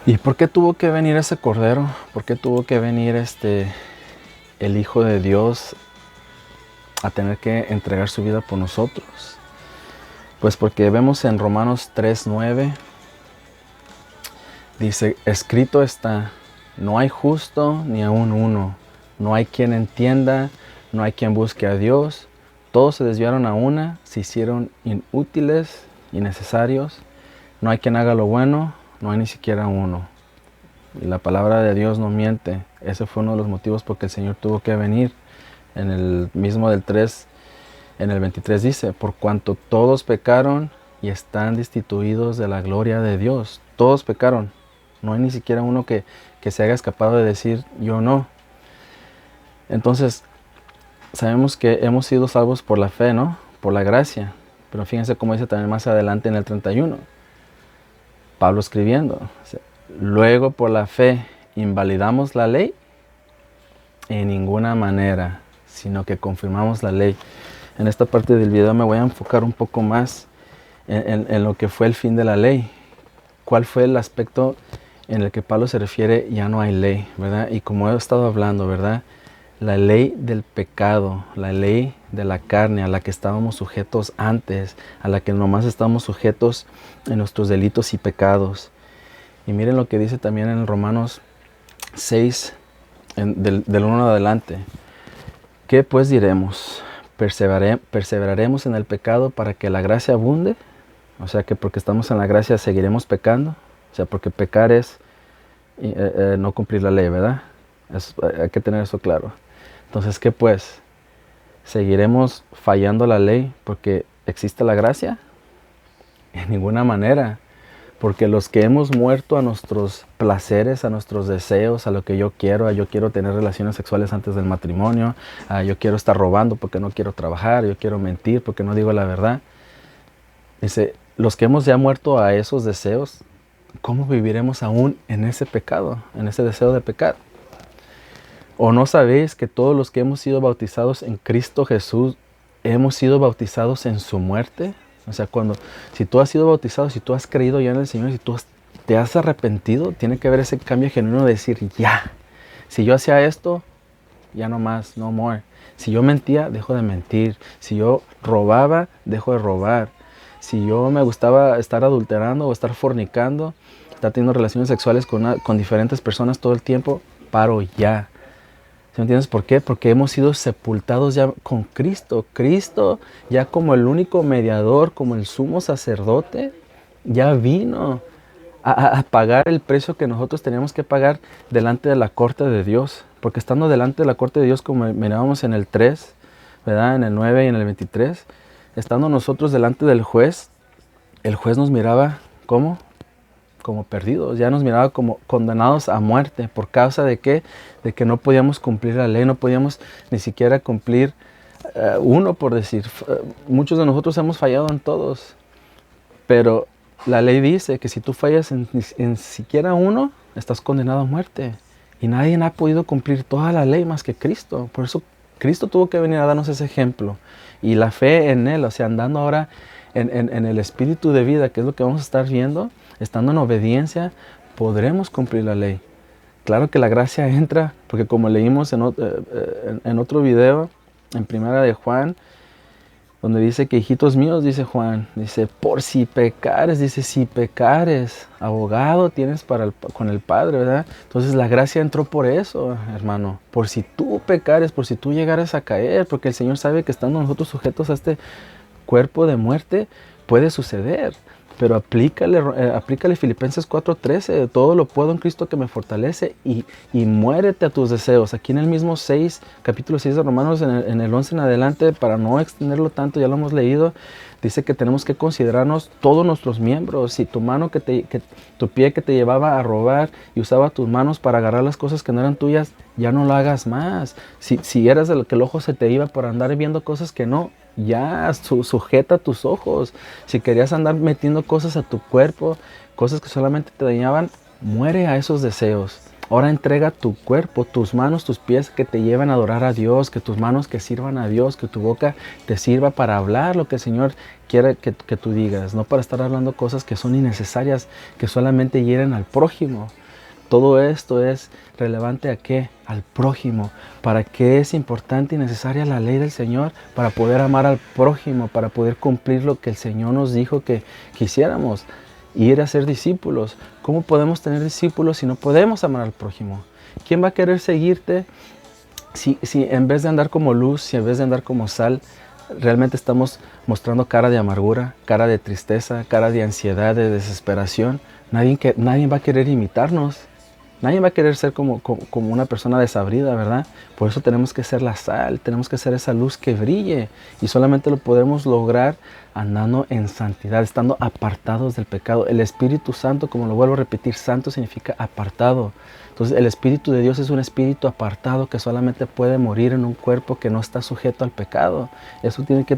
¿Y por qué tuvo que venir ese cordero? ¿Por qué tuvo que venir el Hijo de Dios a tener que entregar su vida por nosotros? Pues porque vemos en Romanos 3:9, dice, escrito está, no hay justo ni aun uno, no hay quien entienda, no hay quien busque a Dios, todos se desviaron a una, se hicieron inútiles, innecesarios, no hay quien haga lo bueno, no hay ni siquiera uno. Y la palabra de Dios no miente. Ese fue uno de los motivos por que el Señor tuvo que venir. En el mismo del 3, en el 23 dice, por cuanto todos pecaron y están destituidos de la gloria de Dios. Todos pecaron. No hay ni siquiera uno que se haya escapado de decir, yo no. Entonces, sabemos que hemos sido salvos por la fe, ¿no? Por la gracia. Pero fíjense cómo dice también más adelante en el 31. Pablo escribiendo. Luego, por la fe, ¿invalidamos la ley? En ninguna manera, sino que confirmamos la ley. En esta parte del video me voy a enfocar un poco más en lo que fue el fin de la ley. ¿Cuál fue el aspecto en el que Pablo se refiere? Ya no hay ley, ¿verdad? Y como he estado hablando, ¿verdad? La ley del pecado, la ley de la carne a la que estábamos sujetos antes, a la que nomás estábamos sujetos en nuestros delitos y pecados. Y miren lo que dice también en Romanos 6, del 1 en adelante. ¿Qué pues diremos? ¿Perseveraremos en el pecado para que la gracia abunde? O sea que porque estamos en la gracia seguiremos pecando. O sea, porque pecar es no cumplir la ley, ¿verdad? Hay que tener eso claro. Entonces, ¿qué pues? ¿Seguiremos fallando la ley porque existe la gracia? En ninguna manera. Porque los que hemos muerto a nuestros placeres, a nuestros deseos, a lo que yo quiero tener relaciones sexuales antes del matrimonio, yo quiero estar robando porque no quiero trabajar, yo quiero mentir porque no digo la verdad. Dice, los que hemos ya muerto a esos deseos, ¿cómo viviremos aún en ese pecado, en ese deseo de pecar? ¿O no sabéis que todos los que hemos sido bautizados en Cristo Jesús, hemos sido bautizados en su muerte? O sea, si tú has sido bautizado, si tú has creído ya en el Señor, si tú te has arrepentido, tiene que haber ese cambio genuino de decir, ya, si yo hacía esto, ya no más, no more. Si yo mentía, dejo de mentir. Si yo robaba, dejo de robar. Si yo me gustaba estar adulterando o estar fornicando, estar teniendo relaciones sexuales con diferentes personas todo el tiempo, paro ya. ¿Sí me entiendes por qué? Porque hemos sido sepultados ya con Cristo. Cristo ya como el único mediador, como el sumo sacerdote, ya vino a pagar el precio que nosotros teníamos que pagar delante de la corte de Dios. Porque estando delante de la corte de Dios, como mirábamos en el 3, ¿verdad? En el 9 y en el 23, estando nosotros delante del juez, el juez nos miraba, ¿cómo? Como perdidos, ya nos miraba como condenados a muerte. ¿Por causa de qué? De que no podíamos cumplir la ley, no podíamos ni siquiera cumplir uno, por decir. Muchos de nosotros hemos fallado en todos, pero la ley dice que si tú fallas en siquiera uno, estás condenado a muerte. Y nadie ha podido cumplir toda la ley más que Cristo. Por eso Cristo tuvo que venir a darnos ese ejemplo. Y la fe en Él, o sea, andando ahora en el espíritu de vida, que es lo que vamos a estar viendo, estando en obediencia, podremos cumplir la ley. Claro que la gracia entra, porque como leímos en otro video, en Primera de Juan, donde dice que hijitos míos, dice Juan, dice, por si pecares, dice, si pecares, abogado tienes con el Padre, ¿verdad? Entonces la gracia entró por eso, hermano, por si tú pecares, por si tú llegaras a caer, porque el Señor sabe que estando nosotros sujetos a este cuerpo de muerte, puede suceder. Pero aplícale Filipenses 4:13, todo lo puedo en Cristo que me fortalece, y muérete a tus deseos. Aquí en el mismo capítulo 6 de Romanos, en el 11 en adelante, para no extenderlo tanto, ya lo hemos leído, dice que tenemos que considerarnos todos nuestros miembros. Si tu tu pie que te llevaba a robar y usaba tus manos para agarrar las cosas que no eran tuyas, ya no lo hagas más. Si eras el que el ojo se te iba por andar viendo cosas que no, ya sujeta tus ojos. Si querías andar metiendo cosas a tu cuerpo, cosas que solamente te dañaban, muere a esos deseos. Ahora entrega tu cuerpo, tus manos, tus pies que te lleven a adorar a Dios, que tus manos que sirvan a Dios, que tu boca te sirva para hablar lo que el Señor quiere que tú digas, no para estar hablando cosas que son innecesarias, que solamente hieren al prójimo. Todo esto es relevante ¿a qué? Al prójimo. ¿Para qué es importante y necesaria la ley del Señor? Para poder amar al prójimo, para poder cumplir lo que el Señor nos dijo que quisiéramos, ir a ser discípulos. ¿Cómo podemos tener discípulos si no podemos amar al prójimo? ¿Quién va a querer seguirte si en vez de andar como luz, si en vez de andar como sal, realmente estamos mostrando cara de amargura, cara de tristeza, cara de ansiedad, de desesperación? Nadie va a querer imitarnos. Nadie va a querer ser como una persona desabrida, ¿verdad? Por eso tenemos que ser la sal, tenemos que ser esa luz que brille. Y solamente lo podemos lograr andando en santidad, estando apartados del pecado. El Espíritu Santo, como lo vuelvo a repetir, santo significa apartado. Entonces el Espíritu de Dios es un espíritu apartado que solamente puede morir en un cuerpo que no está sujeto al pecado. Eso tiene que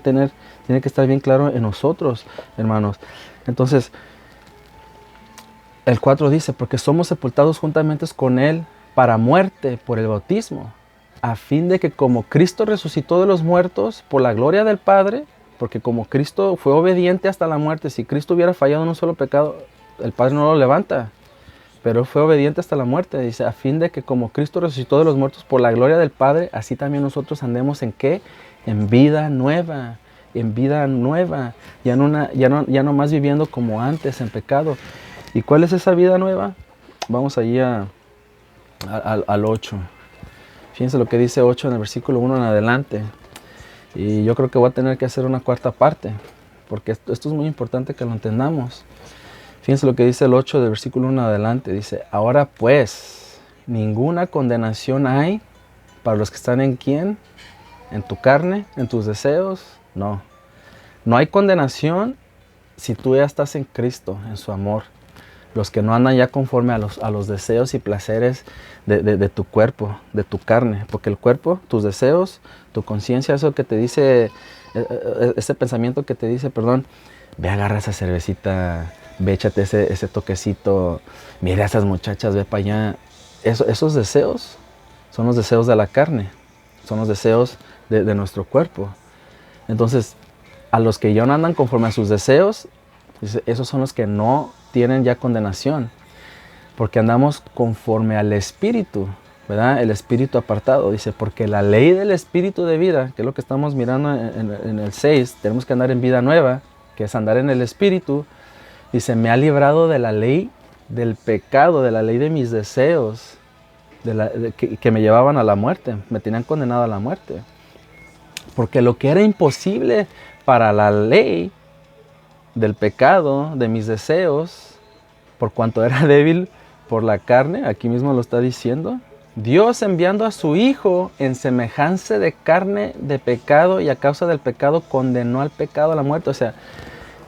estar bien claro en nosotros, hermanos. Entonces, el 4 dice, porque somos sepultados juntamente con Él para muerte por el bautismo, a fin de que como Cristo resucitó de los muertos por la gloria del Padre, porque como Cristo fue obediente hasta la muerte, si Cristo hubiera fallado en un solo pecado, el Padre no lo levanta, pero Él fue obediente hasta la muerte. Dice, a fin de que como Cristo resucitó de los muertos por la gloria del Padre, así también nosotros andemos ¿en qué? En vida nueva. En vida nueva, ya no más viviendo como antes en pecado. ¿Y cuál es esa vida nueva? Vamos allí al 8. Fíjense lo que dice 8 en el versículo 1 en adelante. Y yo creo que voy a tener que hacer una cuarta parte, porque esto es muy importante que lo entendamos. Fíjense lo que dice el 8 del versículo 1 en adelante. Dice, ahora pues, ninguna condenación hay para los que están ¿en quién? ¿En tu carne? ¿En tus deseos? No. No hay condenación si tú ya estás en Cristo, en su amor. Los que no andan ya conforme a los deseos y placeres de tu cuerpo, de tu carne. Porque el cuerpo, tus deseos, tu conciencia, eso que te dice, ese pensamiento que te dice, ve agarra esa cervecita, ve échate ese toquecito, mira a esas muchachas, ve para allá. Esos deseos son los deseos de la carne, son los deseos de nuestro cuerpo. Entonces, a los que ya no andan conforme a sus deseos, esos son los que no tienen ya condenación, porque andamos conforme al Espíritu, ¿verdad? El Espíritu apartado, dice, porque la ley del Espíritu de vida, que es lo que estamos mirando en el 6, tenemos que andar en vida nueva, que es andar en el Espíritu, dice, me ha librado de la ley del pecado, de la ley de mis deseos, que me llevaban a la muerte, me tenían condenado a la muerte, porque lo que era imposible para la ley del pecado, de mis deseos, por cuanto era débil por la carne, aquí mismo lo está diciendo, Dios enviando a su Hijo en semejanza de carne de pecado y a causa del pecado condenó al pecado a la muerte. O sea,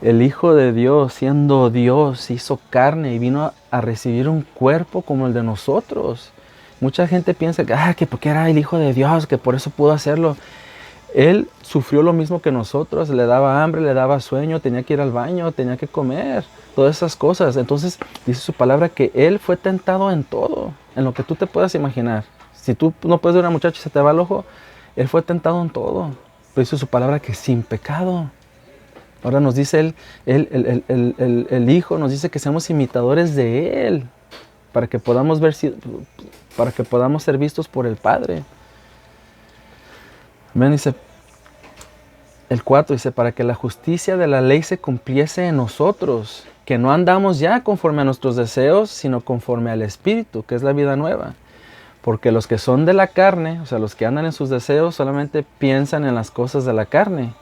el Hijo de Dios, siendo Dios, hizo carne y vino a recibir un cuerpo como el de nosotros. Mucha gente piensa que porque era el Hijo de Dios, que por eso pudo hacerlo. Él sufrió lo mismo que nosotros, le daba hambre, le daba sueño, tenía que ir al baño, tenía que comer, todas esas cosas. Entonces dice su palabra que Él fue tentado en todo, en lo que tú te puedas imaginar. Si tú no puedes ver a una muchacha y se te va el ojo, Él fue tentado en todo. Pero dice su palabra que sin pecado. Ahora nos dice el Hijo, nos dice que seamos imitadores de Él, para que podamos ser vistos por el Padre. Amén, dice el 4, dice, para que la justicia de la ley se cumpliese en nosotros, que no andamos ya conforme a nuestros deseos, sino conforme al Espíritu, que es la vida nueva. Porque los que son de la carne, o sea, los que andan en sus deseos, solamente piensan en las cosas de la carne.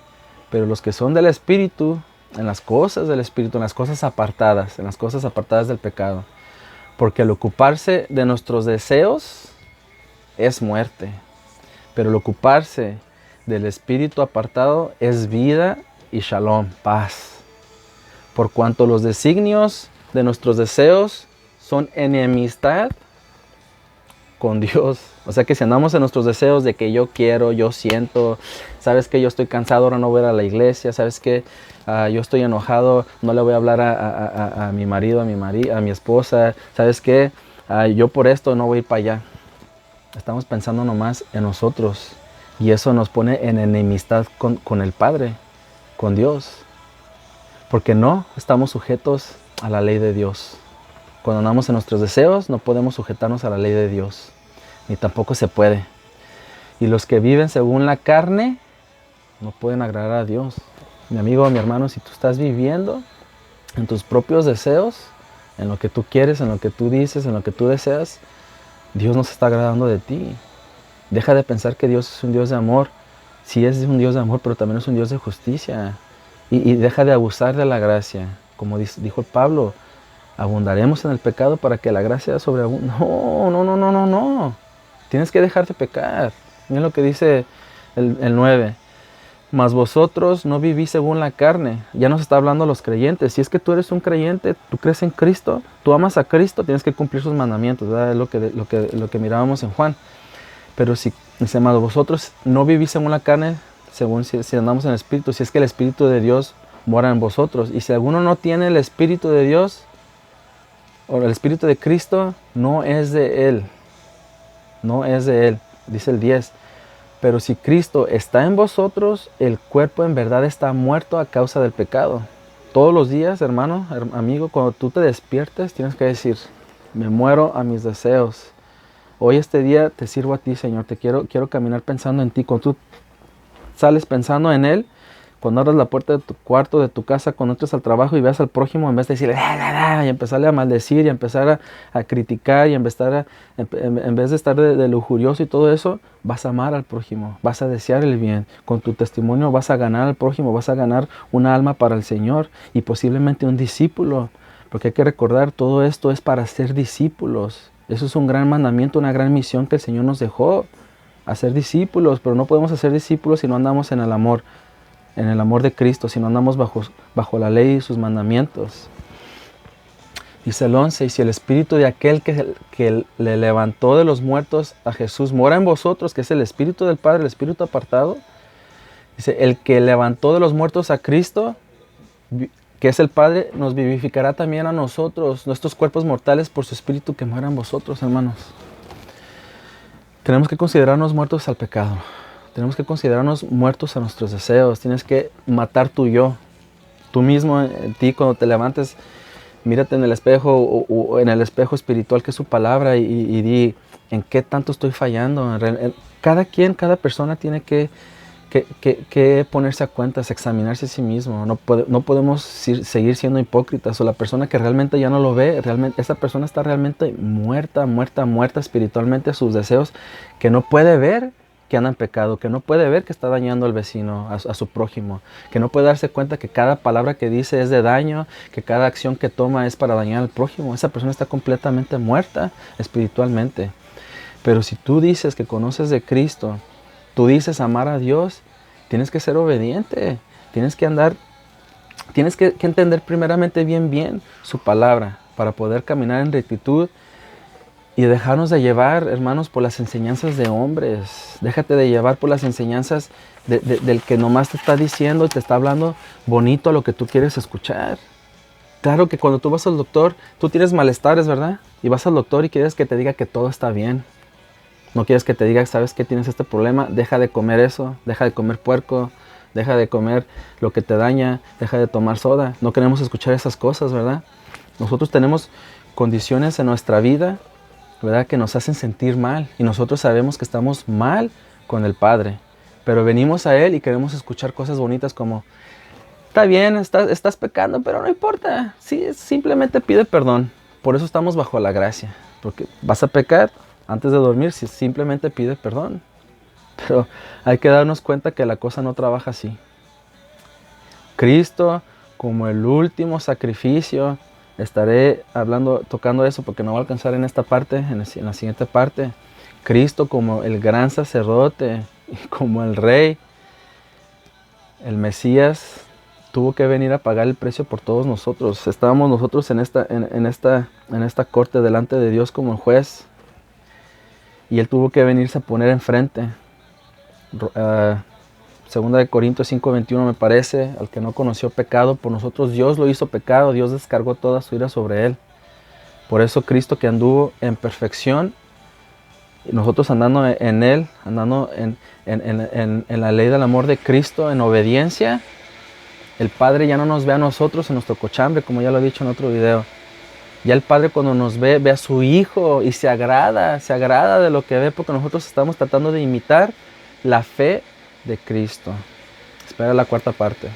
Pero los que son del Espíritu, en las cosas del Espíritu, en las cosas apartadas del pecado. Porque el ocuparse de nuestros deseos es muerte. Pero el ocuparse del Espíritu apartado es vida y shalom, paz. Por cuanto los designios de nuestros deseos son enemistad con Dios. O sea que si andamos en nuestros deseos de que yo quiero, yo siento, sabes que yo estoy cansado, ahora no voy a ir a la iglesia, sabes que yo estoy enojado, no le voy a hablar a mi marido, a mi esposa, sabes que Yo por esto no voy a ir para allá. Estamos pensando nomás en nosotros. Y eso nos pone en enemistad con el Padre, con Dios. Porque no estamos sujetos a la ley de Dios. Cuando andamos en nuestros deseos, no podemos sujetarnos a la ley de Dios. Ni tampoco se puede. Y los que viven según la carne, no pueden agradar a Dios. Mi amigo, mi hermano, si tú estás viviendo en tus propios deseos, en lo que tú quieres, en lo que tú dices, en lo que tú deseas, Dios no se está agradando de ti. Deja de pensar que Dios es un Dios de amor. Sí es un Dios de amor, pero también es un Dios de justicia. Y deja de abusar de la gracia. Como dijo Pablo, abundaremos en el pecado para que la gracia sobreabunde. No, no, no, no, no, no. Tienes que dejar de pecar. Miren lo que dice el 9. Mas vosotros no vivís según la carne. Ya nos está hablando a los creyentes. Si es que tú eres un creyente, tú crees en Cristo, tú amas a Cristo, tienes que cumplir sus mandamientos. ¿Verdad? Es lo que mirábamos en Juan. Pero si, dice, amado, vosotros no vivís según la carne, según si andamos en el Espíritu, si es que el Espíritu de Dios mora en vosotros. Y si alguno no tiene el Espíritu de Dios, o el Espíritu de Cristo, no es de Él. No es de Él. Dice el 10. Pero si Cristo está en vosotros, el cuerpo en verdad está muerto a causa del pecado. Todos los días, hermano, amigo, cuando tú te despiertes, tienes que decir, me muero a mis deseos. Hoy este día te sirvo a ti, Señor. Quiero caminar pensando en ti. Cuando tú sales pensando en Él, cuando abras la puerta de tu cuarto, de tu casa, cuando entres al trabajo y veas al prójimo, en vez de decirle, y empezarle a maldecir y empezar a criticar y en vez de estar de lujurioso y todo eso, vas a amar al prójimo, vas a desear el bien. Con tu testimonio vas a ganar al prójimo, vas a ganar una alma para el Señor y posiblemente un discípulo. Porque hay que recordar, todo esto es para ser discípulos. Eso es un gran mandamiento, una gran misión que el Señor nos dejó, hacer discípulos. Pero no podemos hacer discípulos si no andamos en el amor de Cristo, si no andamos bajo la ley y sus mandamientos. Dice el 11, y si el Espíritu de aquel que le levantó de los muertos a Jesús mora en vosotros, que es el Espíritu del Padre, el Espíritu apartado, dice, el que levantó de los muertos a Cristo, que es el Padre, nos vivificará también a nosotros, nuestros cuerpos mortales, por su Espíritu que muera en vosotros, hermanos. Tenemos que considerarnos muertos al pecado. Tenemos que considerarnos muertos a nuestros deseos. Tienes que matar tu yo. Tú mismo, en ti, cuando te levantes, mírate en el espejo o en el espejo espiritual que es su palabra y di en qué tanto estoy fallando. Cada persona tiene que ponerse a cuentas, examinarse a sí mismo. No podemos seguir siendo hipócritas. O la persona que realmente ya no lo ve, esa persona está realmente muerta espiritualmente a sus deseos, que no puede ver que anda en pecado, que no puede ver que está dañando al vecino, a su prójimo, que no puede darse cuenta que cada palabra que dice es de daño, que cada acción que toma es para dañar al prójimo. Esa persona está completamente muerta espiritualmente. Pero si tú dices que conoces de Cristo, tú dices amar a Dios, tienes que ser obediente, tienes que entender primeramente bien su palabra para poder caminar en rectitud y dejarnos de llevar, hermanos, por las enseñanzas de hombres. Déjate de llevar por las enseñanzas del que nomás te está diciendo y te está hablando bonito a lo que tú quieres escuchar. Claro que cuando tú vas al doctor, tú tienes malestares, ¿verdad? Y vas al doctor y quieres que te diga que todo está bien. No quieres que te diga, ¿sabes qué? Tienes este problema, deja de comer eso, deja de comer puerco, deja de comer lo que te daña, deja de tomar soda. No queremos escuchar esas cosas, ¿verdad? Nosotros tenemos condiciones en nuestra vida, ¿verdad?, que nos hacen sentir mal. Y nosotros sabemos que estamos mal con el Padre. Pero venimos a Él y queremos escuchar cosas bonitas como, está bien, estás pecando, pero no importa. Sí, simplemente pide perdón. Por eso estamos bajo la gracia. Porque vas a pecar antes de dormir, si simplemente pide perdón. Pero hay que darnos cuenta que la cosa no trabaja así. Cristo, como el último sacrificio, estaré tocando eso porque no voy a alcanzar en esta parte, en la siguiente parte. Cristo como el gran sacerdote y como el rey, el Mesías, tuvo que venir a pagar el precio por todos nosotros. Estábamos nosotros en esta corte delante de Dios como el juez. Y Él tuvo que venirse a poner enfrente. Segunda de Corintios 5:21 me parece, al que no conoció pecado, por nosotros Dios lo hizo pecado, Dios descargó toda su ira sobre Él. Por eso Cristo, que anduvo en perfección, y nosotros andando en Él, andando en la ley del amor de Cristo, en obediencia, el Padre ya no nos ve a nosotros en nuestro cochambre, como ya lo he dicho en otro video. Ya el Padre, cuando nos ve, ve a su Hijo y se agrada de lo que ve, porque nosotros estamos tratando de imitar la fe de Cristo. Espera la cuarta parte.